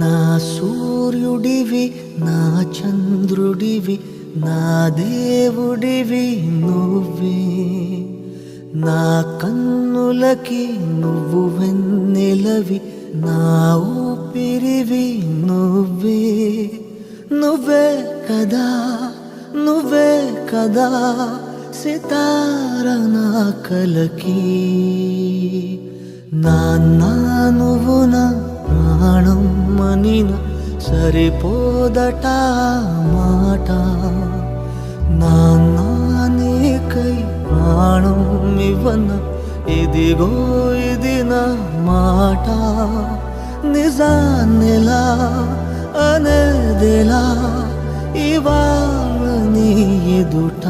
నా సూర్యుడివి నా చంద్రుడివి నా దేవుడివి నువ్వే నా కన్నులకి నువ్వు వెన్నెలవి నా ఊపిరివి నువ్వే నువ్వే కదా నువ్వే కదా సితార నా కలకి నాన్న నువ్వు నా ప్రాణం మనిన సరిపోదట మాట నాన్న నీకై ప్రాణం ఇవ్వన ఇదిగో ఇది నా మాట నిజాన్నెలా అనేదెలా ఇవాళ నీ ఎదుట